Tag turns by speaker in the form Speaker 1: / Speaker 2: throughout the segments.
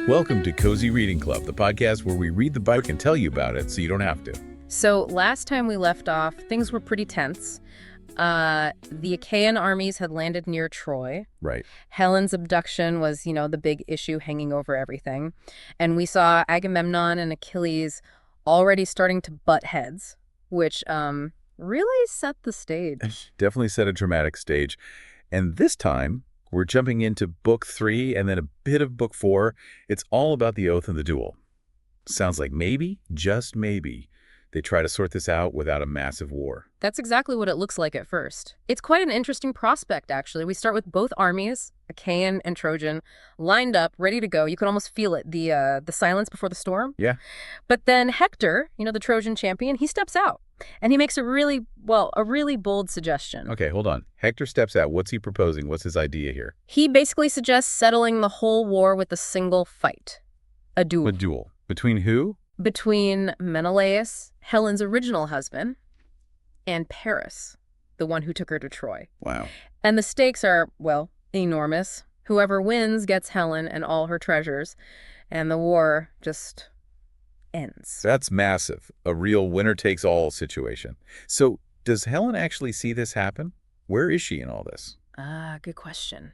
Speaker 1: Welcome to Cozy Reading Club, the podcast where we read the book and tell you about it so you don't have to.
Speaker 2: So last time we left off, things were pretty tense. The Achaean armies had landed near Troy.
Speaker 1: Right.
Speaker 2: Helen's abduction was, the big issue hanging over everything. And we saw Agamemnon and Achilles already starting to butt heads, which really set the stage.
Speaker 1: Definitely set a dramatic stage. And this time, we're jumping into Book 3 and then a bit of Book 4. It's all about the oath and the duel. Sounds like maybe, just maybe, they try to sort this out without a massive war.
Speaker 2: That's exactly what it looks like at first. It's quite an interesting prospect, actually. We start with both armies, Achaean and Trojan, lined up, ready to go. You can almost feel it, the silence before the storm.
Speaker 1: Yeah.
Speaker 2: But then Hector, the Trojan champion, he steps out. And he makes a really bold suggestion.
Speaker 1: Okay, hold on. Hector steps out. What's he proposing? What's his idea here?
Speaker 2: He basically suggests settling the whole war with a single fight. A duel.
Speaker 1: A duel. Between who?
Speaker 2: Between Menelaus, Helen's original husband, and Paris, the one who took her to Troy.
Speaker 1: Wow.
Speaker 2: And the stakes are, enormous. Whoever wins gets Helen and all her treasures, and the war just ends.
Speaker 1: That's massive. A real winner-takes-all situation. So, does Helen actually see this happen? Where is she in all this?
Speaker 2: Good question.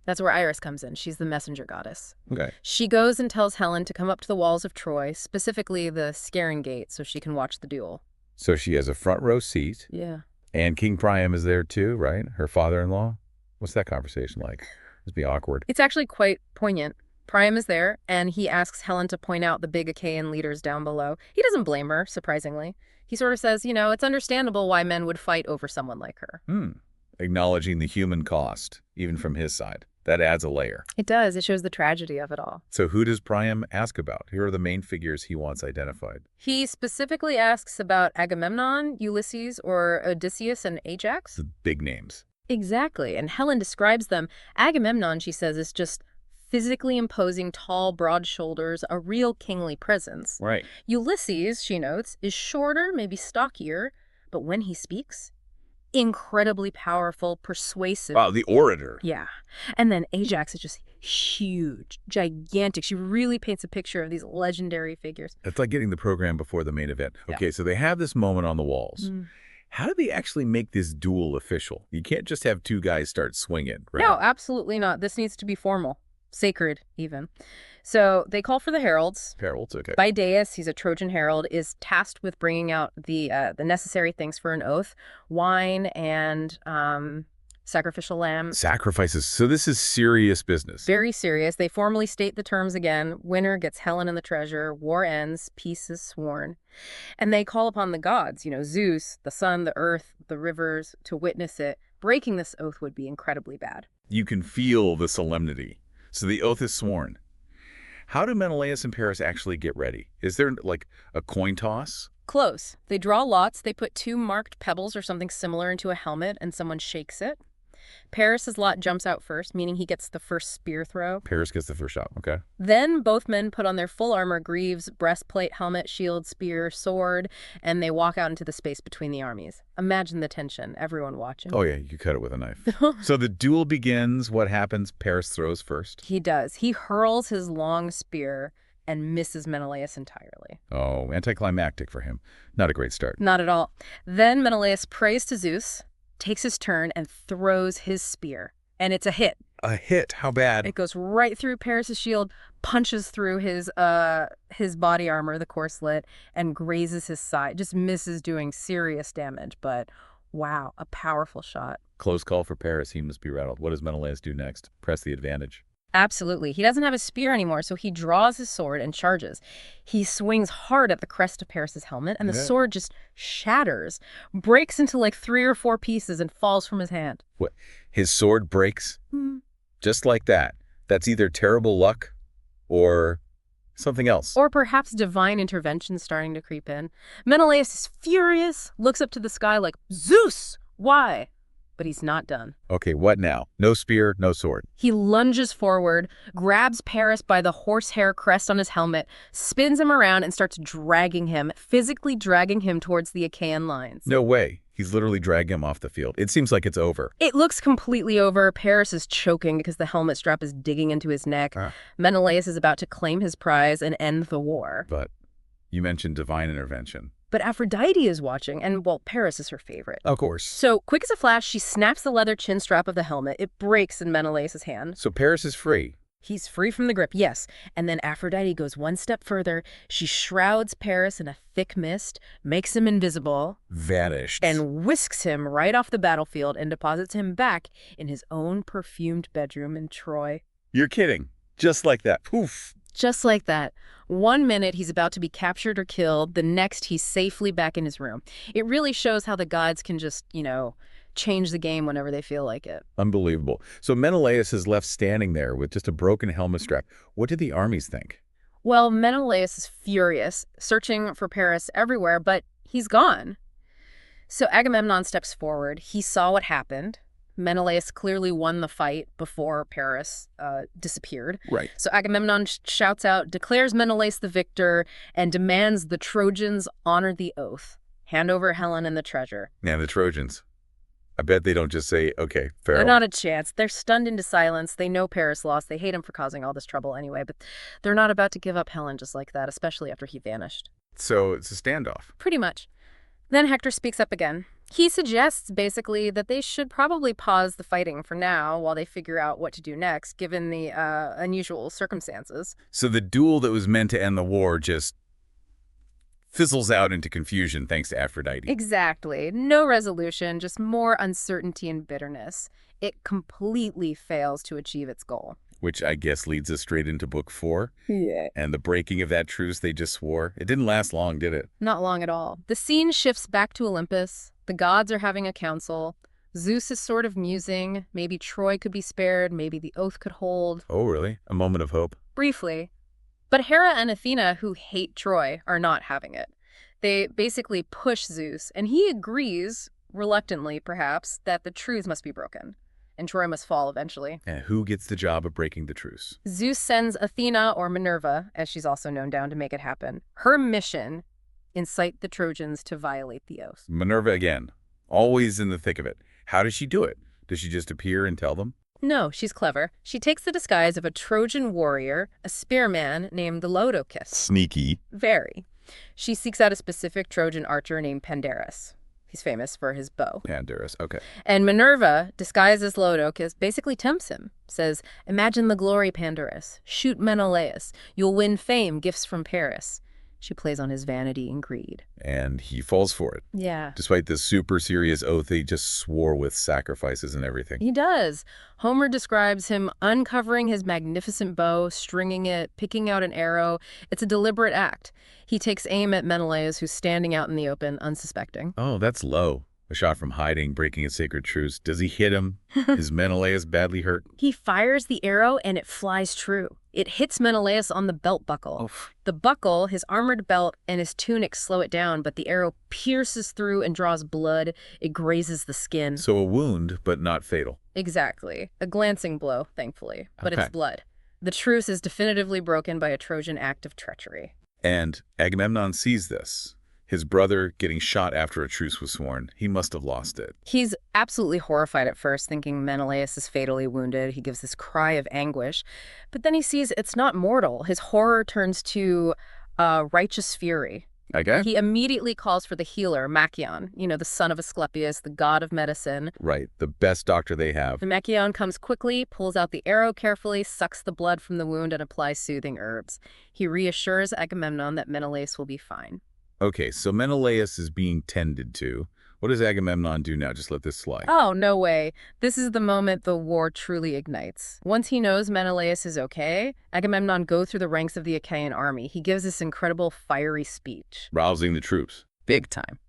Speaker 2: That's where Iris comes in. She's the messenger goddess.
Speaker 1: Okay.
Speaker 2: She goes and tells Helen to come up to the walls of Troy, specifically the Scaring Gate, so she can watch the duel.
Speaker 1: So she has a front row seat.
Speaker 2: Yeah.
Speaker 1: And King Priam is there too, right? Her father-in-law? What's that conversation like? Must be awkward.
Speaker 2: It's actually quite poignant. Priam is there, and he asks Helen to point out the big Achaean leaders down below. He doesn't blame her, surprisingly. He sort of says, it's understandable why men would fight over someone like her.
Speaker 1: Acknowledging the human cost, even from his side. That adds a layer.
Speaker 2: It does. It shows the tragedy of it all.
Speaker 1: So who does Priam ask about? Here are the main figures he wants identified.
Speaker 2: He specifically asks about Agamemnon, Ulysses, or Odysseus and Ajax.
Speaker 1: The big names.
Speaker 2: Exactly. And Helen describes them. Agamemnon, she says, is just physically imposing tall, broad shoulders, a real kingly presence.
Speaker 1: Right.
Speaker 2: Ulysses, she notes, is shorter, maybe stockier, but when he speaks, incredibly powerful, persuasive.
Speaker 1: Wow, the orator.
Speaker 2: Yeah. And then Ajax is just huge, gigantic. She really paints a picture of these legendary figures.
Speaker 1: It's like getting the program before the main event.
Speaker 2: Yeah.
Speaker 1: Okay, so they have this moment on the walls. How do they actually make this duel official? You can't just have two guys start swinging, right?
Speaker 2: No, absolutely not. This needs to be formal. Sacred, even. So they call for the heralds.
Speaker 1: Heralds, okay.
Speaker 2: Bidaeus, he's a Trojan herald, is tasked with bringing out the necessary things for an oath, wine and sacrificial lamb.
Speaker 1: Sacrifices. So this is serious business.
Speaker 2: Very serious. They formally state the terms again. Winner gets Helen and the treasure. War ends. Peace is sworn. And they call upon the gods, Zeus, the sun, the earth, the rivers, to witness it. Breaking this oath would be incredibly bad.
Speaker 1: You can feel the solemnity. So the oath is sworn. How do Menelaus and Paris actually get ready? Is there, like, a coin toss?
Speaker 2: Close. They draw lots. They put 2 marked pebbles or something similar into a helmet, and someone shakes it. Paris's lot jumps out first, meaning he gets the first spear throw.
Speaker 1: Paris gets the first shot, okay.
Speaker 2: Then both men put on their full armor, greaves, breastplate, helmet, shield, spear, sword, and they walk out into the space between the armies. Imagine the tension, everyone watching.
Speaker 1: Oh yeah, you cut it with a knife. So the duel begins. What happens? Paris throws first.
Speaker 2: He does. He hurls his long spear and misses Menelaus entirely.
Speaker 1: Oh, anticlimactic for him. Not a great start.
Speaker 2: Not at all. Then Menelaus prays to Zeus, takes his turn, and throws his spear. And it's a hit.
Speaker 1: A hit? How bad?
Speaker 2: It goes right through Paris's shield, punches through his body armor, the corselet, and grazes his side. Just misses doing serious damage, but wow, a powerful shot.
Speaker 1: Close call for Paris. He must be rattled. What does Menelaus do next? Press the advantage.
Speaker 2: Absolutely. He doesn't have a spear anymore, so he draws his sword and charges. He swings hard at the crest of Paris's helmet, and the sword just shatters, breaks into like 3 or 4 pieces, and falls from his hand.
Speaker 1: What? His sword breaks? Just like that. That's either terrible luck or something else.
Speaker 2: Or perhaps divine intervention starting to creep in. Menelaus is furious, looks up to the sky like, Zeus! Why? But he's not done.
Speaker 1: Okay, what now? No spear, no sword.
Speaker 2: He lunges forward, grabs Paris by the horsehair crest on his helmet, spins him around, and starts dragging him, physically dragging him towards the Achaean lines.
Speaker 1: No way. He's literally dragging him off the field. It seems like it's over.
Speaker 2: It looks completely over. Paris is choking because the helmet strap is digging into his neck. Menelaus is about to claim his prize and end the war.
Speaker 1: But you mentioned divine intervention.
Speaker 2: But Aphrodite is watching, and, well, Paris is her favorite.
Speaker 1: Of course.
Speaker 2: So, quick as a flash, she snaps the leather chin strap of the helmet. It breaks in Menelaus' hand.
Speaker 1: So Paris is free.
Speaker 2: He's free from the grip, yes. And then Aphrodite goes one step further. She shrouds Paris in a thick mist, makes him invisible.
Speaker 1: Vanished.
Speaker 2: And whisks him right off the battlefield and deposits him back in his own perfumed bedroom in Troy.
Speaker 1: You're kidding. Just like that. Poof.
Speaker 2: Just like that. 1 minute he's about to be captured or killed, the next he's safely back in his room. It really shows how the gods can just, change the game whenever they feel like it.
Speaker 1: Unbelievable. So Menelaus is left standing there with just a broken helmet strap. What did the armies think?
Speaker 2: Well, Menelaus is furious, searching for Paris everywhere, but he's gone. So Agamemnon steps forward. He saw what happened. Menelaus clearly won the fight before Paris disappeared.
Speaker 1: Right.
Speaker 2: So Agamemnon shouts out, declares Menelaus the victor, and demands the Trojans honor the oath. Hand over Helen and the treasure.
Speaker 1: Yeah, the Trojans. I bet they don't just say, okay, farewell.
Speaker 2: They're not a chance. They're stunned into silence. They know Paris lost. They hate him for causing all this trouble anyway, but they're not about to give up Helen just like that, especially after he vanished.
Speaker 1: So it's a standoff.
Speaker 2: Pretty much. Then Hector speaks up again. He suggests, basically, that they should probably pause the fighting for now while they figure out what to do next, given the unusual circumstances.
Speaker 1: So the duel that was meant to end the war just fizzles out into confusion thanks to Aphrodite.
Speaker 2: Exactly. No resolution, just more uncertainty and bitterness. It completely fails to achieve its goal.
Speaker 1: Which I guess leads us straight into book 4.
Speaker 2: Yeah.
Speaker 1: And the breaking of that truce they just swore. It didn't last long, did it?
Speaker 2: Not long at all. The scene shifts back to Olympus. The gods are having a council. Zeus is sort of musing. Maybe Troy could be spared. Maybe the oath could hold.
Speaker 1: Oh, really? A moment of hope?
Speaker 2: Briefly. But Hera and Athena, who hate Troy, are not having it. They basically push Zeus, and he agrees, reluctantly perhaps, that the truce must be broken. And Troy must fall eventually.
Speaker 1: And who gets the job of breaking the truce?
Speaker 2: Zeus sends Athena, or Minerva, as she's also known, down to make it happen. Her mission, incite the Trojans to violate the oath.
Speaker 1: Minerva again, always in the thick of it. How does she do it? Does she just appear and tell them?
Speaker 2: No, she's clever. She takes the disguise of a Trojan warrior, a spearman named Laodocus.
Speaker 1: Sneaky.
Speaker 2: Very. She seeks out a specific Trojan archer named Pandarus. He's famous for his bow.
Speaker 1: Pandarus, okay.
Speaker 2: And Minerva, disguised as Laodocus, basically tempts him. Says, imagine the glory, Pandarus. Shoot Menelaus. You'll win fame, gifts from Paris. She plays on his vanity and greed.
Speaker 1: And he falls for it.
Speaker 2: Yeah.
Speaker 1: Despite this super serious oath he just swore with sacrifices and everything.
Speaker 2: He does. Homer describes him uncovering his magnificent bow, stringing it, picking out an arrow. It's a deliberate act. He takes aim at Menelaus, who's standing out in the open, unsuspecting.
Speaker 1: Oh, that's low. A shot from hiding, breaking a sacred truce. Does he hit him? Is Menelaus badly hurt?
Speaker 2: He fires the arrow and it flies true. It hits Menelaus on the belt buckle.
Speaker 1: Oof.
Speaker 2: The buckle, his armored belt, and his tunic slow it down, but the arrow pierces through and draws blood. It grazes the skin.
Speaker 1: So a wound, but not fatal.
Speaker 2: Exactly. A glancing blow, thankfully, but
Speaker 1: Okay.
Speaker 2: it's blood. The truce is definitively broken by a Trojan act of treachery.
Speaker 1: And Agamemnon sees this. His brother getting shot after a truce was sworn. He must have lost it.
Speaker 2: He's absolutely horrified at first, thinking Menelaus is fatally wounded. He gives this cry of anguish. But then he sees it's not mortal. His horror turns to righteous fury.
Speaker 1: Okay?
Speaker 2: He immediately calls for the healer, Machaon, the son of Asclepius, the god of medicine.
Speaker 1: Right. The best doctor they have.
Speaker 2: The Machaon comes quickly, pulls out the arrow carefully, sucks the blood from the wound, and applies soothing herbs. He reassures Agamemnon that Menelaus will be fine.
Speaker 1: Okay, so Menelaus is being tended to. What does Agamemnon do now? Just let this slide.
Speaker 2: Oh, no way. This is the moment the war truly ignites. Once he knows Menelaus is okay, Agamemnon goes through the ranks of the Achaean army. He gives this incredible fiery speech.
Speaker 1: Rousing the troops.
Speaker 2: Big time.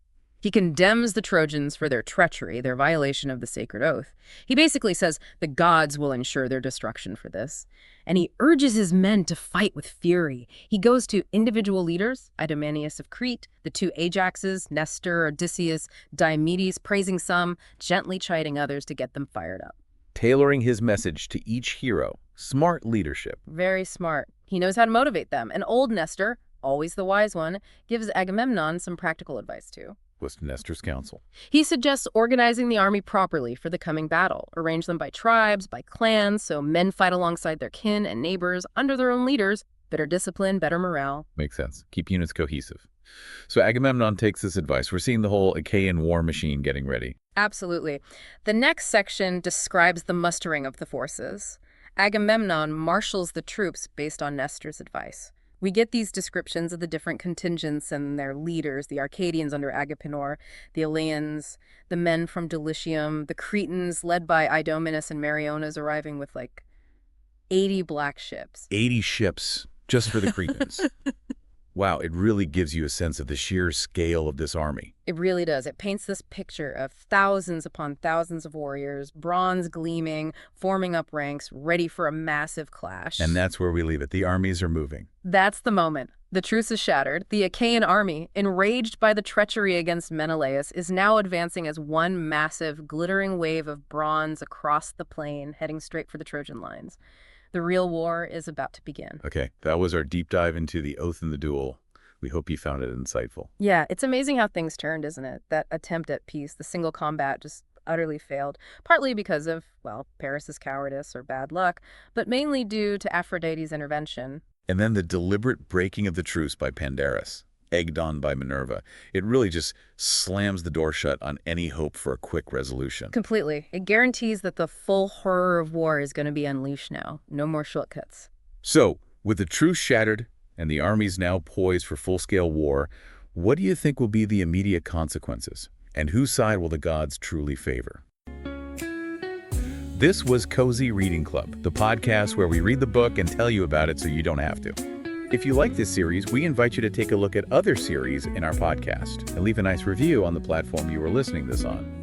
Speaker 2: He condemns the Trojans for their treachery, their violation of the sacred oath. He basically says the gods will ensure their destruction for this. And he urges his men to fight with fury. He goes to individual leaders, Idomeneus of Crete, the 2 Ajaxes, Nestor, Odysseus, Diomedes, praising some, gently chiding others to get them fired up.
Speaker 1: Tailoring his message to each hero. Smart leadership.
Speaker 2: Very smart. He knows how to motivate them. And old Nestor, always the wise one, gives Agamemnon some practical advice too.
Speaker 1: was Nestor's counsel.
Speaker 2: He suggests organizing the army properly for the coming battle. Arrange them by tribes, by clans, so men fight alongside their kin and neighbors under their own leaders. Better discipline, better morale.
Speaker 1: Makes sense. Keep units cohesive. So Agamemnon takes this advice. We're seeing the whole Achaean war machine getting ready.
Speaker 2: Absolutely. The next section describes the mustering of the forces. Agamemnon marshals the troops based on Nestor's advice. We get these descriptions of the different contingents and their leaders, the Arcadians under Agapenor, the Eleans, the men from Dulichium, the Cretans led by Idomeneus and Meriones arriving with like 80 black ships.
Speaker 1: 80 ships just for the Cretans. Wow, it really gives you a sense of the sheer scale of this army.
Speaker 2: It really does. It paints this picture of thousands upon thousands of warriors, bronze gleaming, forming up ranks, ready for a massive clash.
Speaker 1: And that's where we leave it. The armies are moving.
Speaker 2: That's the moment. The truce is shattered. The Achaean army, enraged by the treachery against Menelaus, is now advancing as one massive, glittering wave of bronze across the plain, heading straight for the Trojan lines. The real war is about to begin.
Speaker 1: Okay, that was our deep dive into the Oath and the Duel. We hope you found it insightful.
Speaker 2: Yeah, it's amazing how things turned, isn't it? That attempt at peace, the single combat, just utterly failed, partly because of, well, Paris's cowardice or bad luck, but mainly due to Aphrodite's intervention.
Speaker 1: And then the deliberate breaking of the truce by Pandarus, egged on by Minerva. It really just slams the door shut on any hope for a quick resolution.
Speaker 2: Completely. It guarantees that the full horror of war is going to be unleashed now. No more shortcuts.
Speaker 1: So, with the truce shattered and the armies now poised for full-scale war, what do you think will be the immediate consequences? And whose side will the gods truly favor? This was Cozy Reading Club, the podcast where we read the book and tell you about it so you don't have to. If you like this series, we invite you to take a look at other series in our podcast and leave a nice review on the platform you are listening this on.